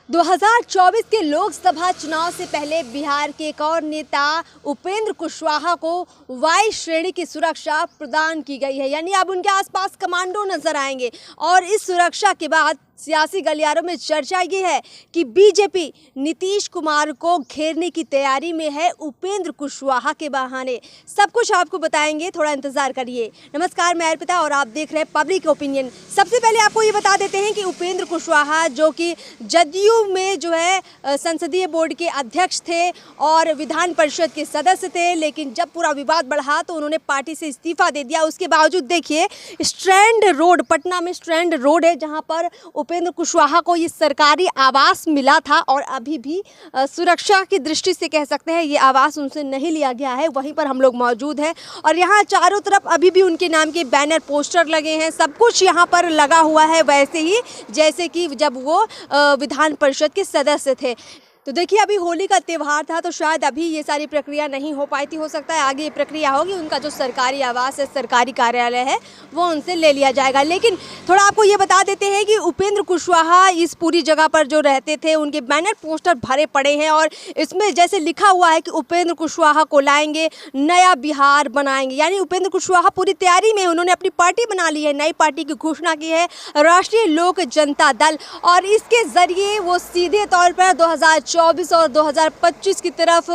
2024 के लोकसभा चुनाव से पहले बिहार के एक और नेता उपेंद्र कुशवाहा को वाई श्रेणी की सुरक्षा प्रदान की गई है। यानी अब उनके आसपास कमांडो नजर आएंगे और इस सुरक्षा के बाद सियासी गलियारों में चर्चा ये है कि बीजेपी नीतीश कुमार को घेरने की तैयारी में है उपेंद्र कुशवाहा के बहाने। सब कुछ आपको बताएंगे, थोड़ा इंतजार करिए। नमस्कार, मैं अर्पिता और आप देख रहे हैं पब्लिक ओपिनियन। सबसे पहले आपको ये बता देते हैं कि उपेंद्र कुशवाहा जो कि जदयू में जो है संसदीय बोर्ड के अध्यक्ष थे और विधान परिषद के सदस्य थे, लेकिन जब पूरा विवाद बढ़ा तो उन्होंने पार्टी से इस्तीफा दे दिया। उसके बावजूद देखिए स्ट्रैंड रोड, पटना में स्ट्रैंड रोड है जहाँ पर उपेंद्र कुशवाहा को ये सरकारी आवास मिला था और अभी भी सुरक्षा की दृष्टि से कह सकते हैं ये आवास उनसे नहीं लिया गया है। वहीं पर हम लोग मौजूद हैं और यहाँ चारों तरफ अभी भी उनके नाम के बैनर, पोस्टर लगे हैं। सब कुछ यहाँ पर लगा हुआ है वैसे ही जैसे कि जब वो विधान परिषद के सदस्य थे। तो देखिए अभी होली का त्यौहार था तो शायद अभी ये सारी प्रक्रिया नहीं हो पाई थी। हो सकता है आगे ये प्रक्रिया होगी, उनका जो सरकारी आवास है, सरकारी कार्यालय है, वो उनसे ले लिया जाएगा। लेकिन थोड़ा आपको ये बता देते हैं कि उपेंद्र कुशवाहा इस पूरी जगह पर जो रहते थे उनके बैनर, पोस्टर भरे पड़े हैं और इसमें जैसे लिखा हुआ है कि उपेंद्र कुशवाहा को लाएंगे, नया बिहार बनाएंगे। यानी उपेंद्र कुशवाहा पूरी तैयारी में, उन्होंने अपनी पार्टी बना ली है, नई पार्टी की घोषणा की है, राष्ट्रीय लोक जनता दल, और इसके जरिए वो सीधे तौर पर 2024 और 2025 की तरफ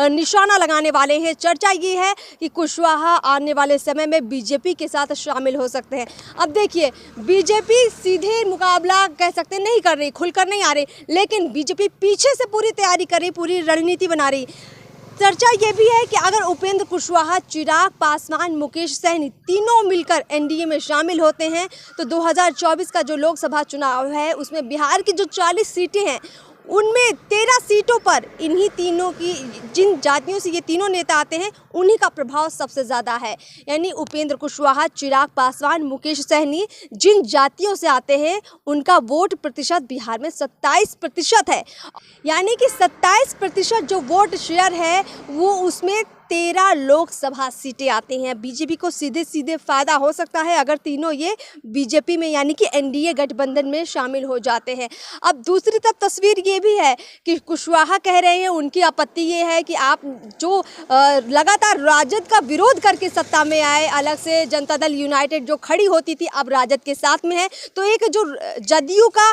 निशाना लगाने वाले हैं। चर्चा ये है कि कुशवाहा आने वाले समय में बीजेपी के साथ शामिल हो सकते हैं। अब देखिए बीजेपी सीधे मुकाबला कह सकते हैं नहीं कर रही, खुलकर नहीं आ रही, लेकिन बीजेपी पीछे से पूरी तैयारी कर रही, पूरी रणनीति बना रही। चर्चा ये भी है कि अगर उपेंद्र कुशवाहा, चिराग पासवान, मुकेश सहनी तीनों मिलकर एनडीए में शामिल होते हैं तो 2024 का जो लोकसभा चुनाव है उसमें बिहार की जो 40 सीटें हैं उनमें 13 सीटों पर इन्हीं तीनों की, जिन जातियों से ये तीनों नेता आते हैं उन्हीं का प्रभाव सबसे ज़्यादा है। यानी उपेंद्र कुशवाहा, चिराग पासवान, मुकेश सहनी जिन जातियों से आते हैं उनका वोट प्रतिशत बिहार में 27% है। यानी कि 27% जो वोट शेयर है वो उसमें 13 लोकसभा सीटें आती हैं। बीजेपी को सीधे सीधे फायदा हो सकता है अगर तीनों ये बीजेपी में यानी कि एनडीए गठबंधन में शामिल हो जाते हैं। अब दूसरी तरफ तस्वीर ये भी है कि कुशवाहा कह रहे हैं, उनकी आपत्ति ये है कि आप जो लगातार राजद का विरोध करके सत्ता में आए, अलग से जनता दल यूनाइटेड जो खड़ी होती थी अब राजद के साथ में है, तो एक जो जदयू का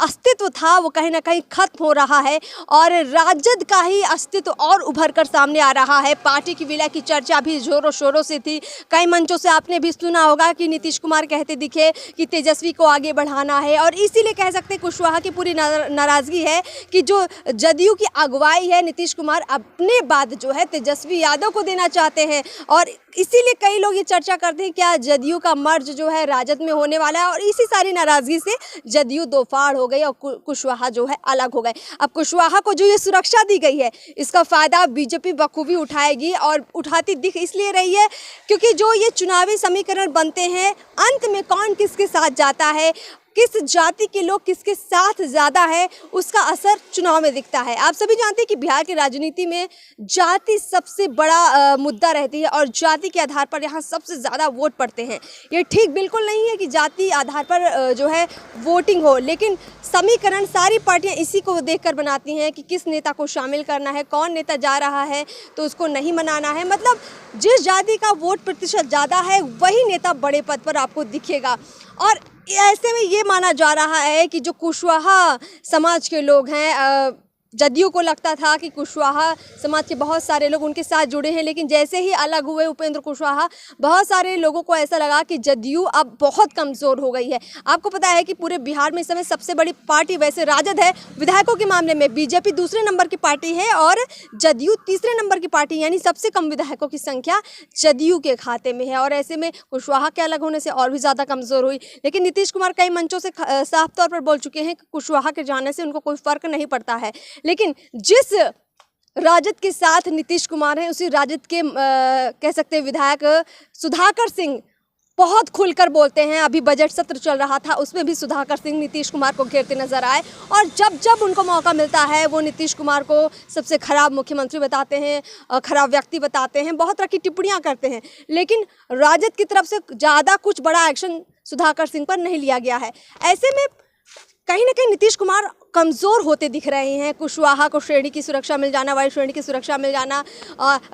अस्तित्व था वो कहीं ना कहीं खत्म हो रहा है और राजद का ही अस्तित्व और उभर कर सामने आ रहा है। पार्टी की विलय की चर्चा भी जोरों शोरों से थी। कई मंचों से आपने भी सुना होगा कि नीतीश कुमार कहते दिखे कि तेजस्वी को आगे बढ़ाना है और इसीलिए कह सकते हैं कुशवाहा की पूरी नाराजगी है कि जो जदयू की अगुवाई है नीतीश कुमार अपने बाद जो है तेजस्वी यादव को देना चाहते हैं और इसीलिए कई लोग ये चर्चा करते हैं क्या जदयू का मर्ज जो है राजद में होने वाला है और इसी सारी नाराजगी से जदयू दो फाड़ हो गई और कुशवाहा जो है अलग हो गए। अब कुशवाहा को जो ये सुरक्षा दी गई है इसका फायदा बीजेपी बखूबी उठाएगी और उठाती दिख इसलिए रही है क्योंकि जो ये चुनावी समीकरण बनते हैं अंत में कौन किसके साथ जाता है, किस जाति के लोग किसके साथ ज़्यादा है, उसका असर चुनाव में दिखता है। आप सभी जानते हैं कि बिहार की राजनीति में जाति सबसे बड़ा मुद्दा रहती है और जाति के आधार पर यहाँ सबसे ज़्यादा वोट पड़ते हैं। ये ठीक बिल्कुल नहीं है कि जाति आधार पर जो है वोटिंग हो, लेकिन समीकरण सारी पार्टियां इसी को देखकर बनाती हैं कि किस नेता को शामिल करना है, कौन नेता जा रहा है तो उसको नहीं मनाना है। मतलब जिस जाति का वोट प्रतिशत ज़्यादा है वही नेता बड़े पद पर आपको दिखेगा और ऐसे में ये माना जा रहा है कि जो कुशवाहा समाज के लोग हैं, जदयू को लगता था कि कुशवाहा समाज के बहुत सारे लोग उनके साथ जुड़े हैं, लेकिन जैसे ही अलग हुए उपेंद्र कुशवाहा, बहुत सारे लोगों को ऐसा लगा कि जदयू अब बहुत कमज़ोर हो गई है। आपको पता है कि पूरे बिहार में इस समय सबसे बड़ी पार्टी वैसे राजद है, विधायकों के मामले में बीजेपी दूसरे नंबर की पार्टी है और जदयू तीसरे नंबर की पार्टी, यानी सबसे कम विधायकों की संख्या जदयू के खाते में है और ऐसे में कुशवाहा के अलग होने से और भी ज़्यादा कमज़ोर हुई। लेकिन नीतीश कुमार कई मंचों से साफ तौर पर बोल चुके हैं कि कुशवाहा के जाने से उनको कोई फ़र्क नहीं पड़ता है, लेकिन जिस राजद के साथ नीतीश कुमार हैं उसी राजद के कह सकते हैं विधायक सुधाकर सिंह बहुत खुलकर बोलते हैं। अभी बजट सत्र चल रहा था उसमें भी सुधाकर सिंह नीतीश कुमार को घेरते नजर आए और जब जब उनको मौका मिलता है वो नीतीश कुमार को सबसे खराब मुख्यमंत्री बताते हैं, खराब व्यक्ति बताते हैं, बहुत तरह की टिप्पणियां करते हैं, लेकिन राजद की तरफ से ज़्यादा कुछ बड़ा एक्शन सुधाकर सिंह पर नहीं लिया गया है। ऐसे में कहीं ना कहीं नीतीश कुमार कमज़ोर होते दिख रहे हैं। कुशवाहा को श्रेणी की सुरक्षा मिल जाना, वायु श्रेणी की सुरक्षा मिल जाना,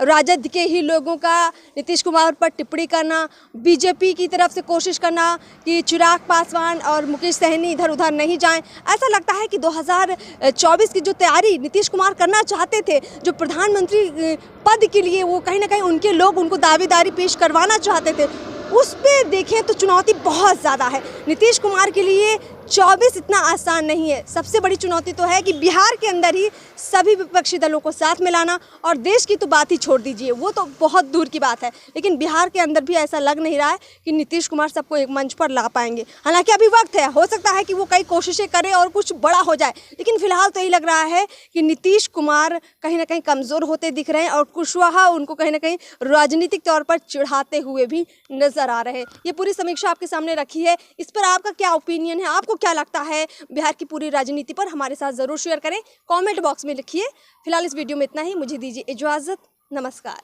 राजद के ही लोगों का नीतीश कुमार पर टिप्पणी करना, बीजेपी की तरफ से कोशिश करना कि चिराग पासवान और मुकेश सहनी इधर उधर नहीं जाएं। ऐसा लगता है कि 2024 की जो तैयारी नीतीश कुमार करना चाहते थे, जो प्रधानमंत्री पद के लिए वो कहीं ना कहीं उनके लोग उनको दावेदारी पेश करवाना चाहते थे, उस पे देखें तो चुनौती बहुत ज़्यादा है। नीतीश कुमार के लिए 24 इतना आसान नहीं है। सबसे बड़ी चुनौती तो है कि बिहार के अंदर ही सभी विपक्षी दलों को साथ मिलाना, और देश की तो बात ही छोड़ दीजिए, वो तो बहुत दूर की बात है। लेकिन बिहार के अंदर भी ऐसा लग नहीं रहा है कि नीतीश कुमार सबको एक मंच पर ला पाएंगे। हालांकि अभी वक्त है, हो सकता है कि वो कई कोशिशें करें और कुछ बड़ा हो जाए, लेकिन फिलहाल तो यही लग रहा है कि नीतीश कुमार कहीं ना कहीं कमज़ोर होते दिख रहे हैं और कुशवाहा उनको कहीं ना कहीं राजनीतिक तौर पर चिढ़ाते हुए भी नजर आ रहे हैं। ये पूरी समीक्षा आपके सामने रखी है, इस पर आपका क्या ओपिनियन है, आपको क्या लगता है बिहार की पूरी राजनीति पर, हमारे साथ ज़रूर शेयर करें, कमेंट बॉक्स में लिखिए। फिलहाल इस वीडियो में इतना ही, मुझे दीजिए इजाज़त, नमस्कार।